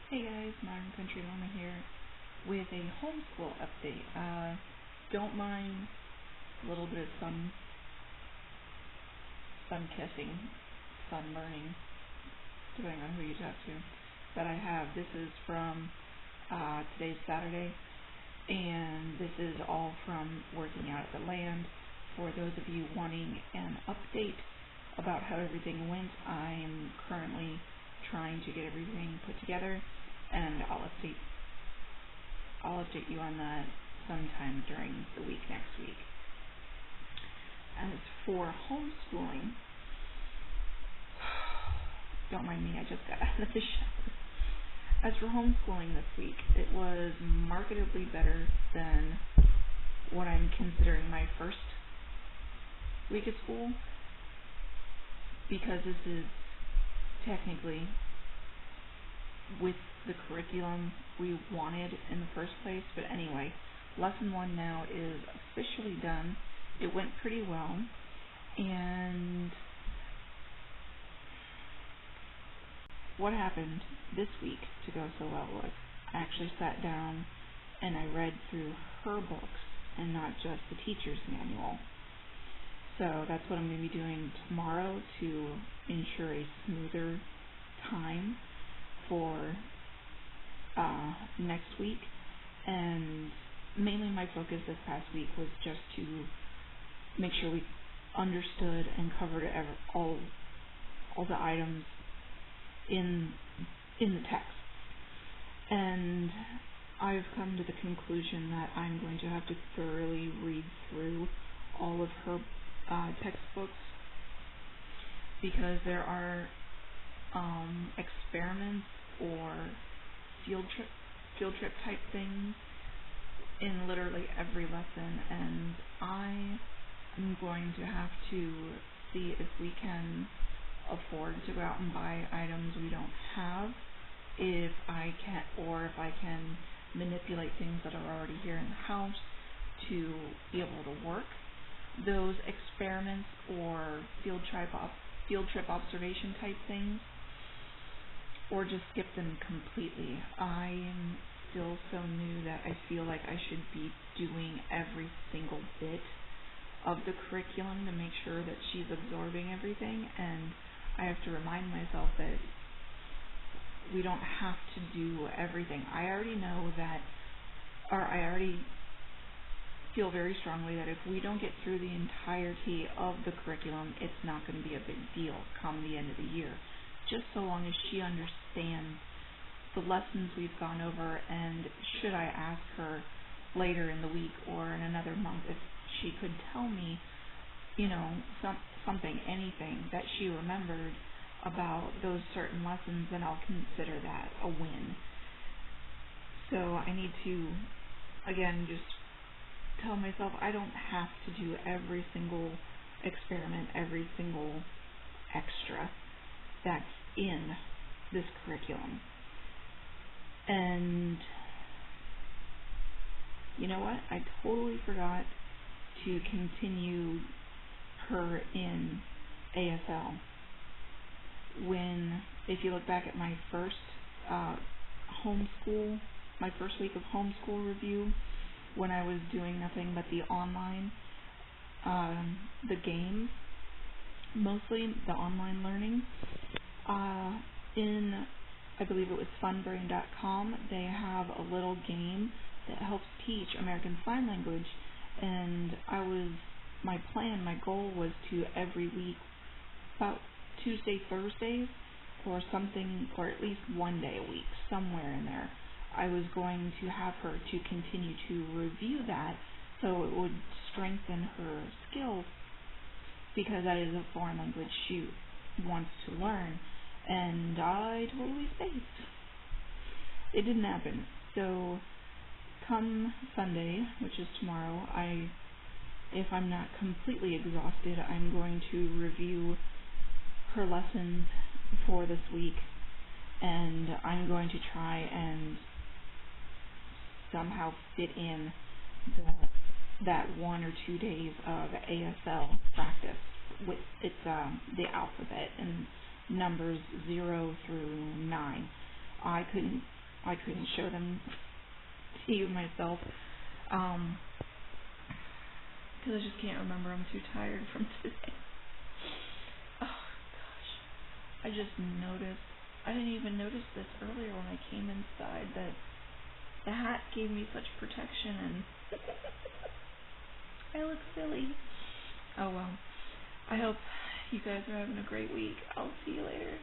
Hey guys, Modern Country Mama here with a homeschool update. Don't mind a little bit of sun kissing, sun burning, depending on who you talk to, that I have. This is from today's Saturday, and this is all from working out at the land. For those of you wanting an update about how everything went, I am currently trying to get everything put together, and I'll update you on that sometime during the week next week. As for homeschooling, don't mind me, I just got out of the shower. As for homeschooling this week, it was markedly better than what I'm considering my first week of school, because this is technically with the curriculum we wanted in the first place. But anyway, lesson 1 now is officially done. It went pretty well, and what happened this week to go so well was I actually sat down and I read through her books and not just the teacher's manual. So that's what I'm going to be doing tomorrow to ensure a smoother time for next week. And mainly my focus this past week was just to make sure we understood and covered all the items in the text. And I've come to the conclusion that I'm going to have to thoroughly read through all of her textbooks, because there are experiments or field trip type things in literally every lesson, and I am going to have to see if we can afford to go out and buy items we don't have, if I can manipulate things that are already here in the house to be able to work those experiments or field trip observation type things, or just skip them completely. I am still so new that I feel like I should be doing every single bit of the curriculum to make sure that she's absorbing everything, and I have to remind myself that we don't have to do everything. I already feel very strongly that if we don't get through the entirety of the curriculum, it's not going to be a big deal come the end of the year, just so long as she understands the lessons we've gone over. And should I ask her later in the week or in another month if she could tell me, anything that she remembered about those certain lessons, then I'll consider that a win. So I need to, again, just tell myself I don't have to do every single experiment, every single extra that's in this curriculum. And you know what? I totally forgot to continue her in ASL. If you look back at my first week of homeschool review, when I was doing nothing but the online, the games, mostly the online learning, I believe it was funbrain.com, they have a little game that helps teach American Sign Language, and my goal was to every week, about Tuesday, Thursdays, or something, or at least one day a week, somewhere in there, I was going to have her to continue to review that, so it would strengthen her skills, because that is a foreign language she wants to learn. And I totally spaced. It didn't happen. So come Sunday, which is tomorrow, if I'm not completely exhausted, I'm going to review her lessons for this week, and I'm going to try and somehow fit in that 1 or 2 days of ASL practice. It's the alphabet and numbers 0 through 9. I couldn't I couldn't show them to you myself. Because I just can't remember. I'm too tired from today. Oh, gosh. I just noticed. I didn't even notice this earlier when I came inside that the hat gave me such protection and I look silly. Oh well. I hope you guys are having a great week. I'll see you later.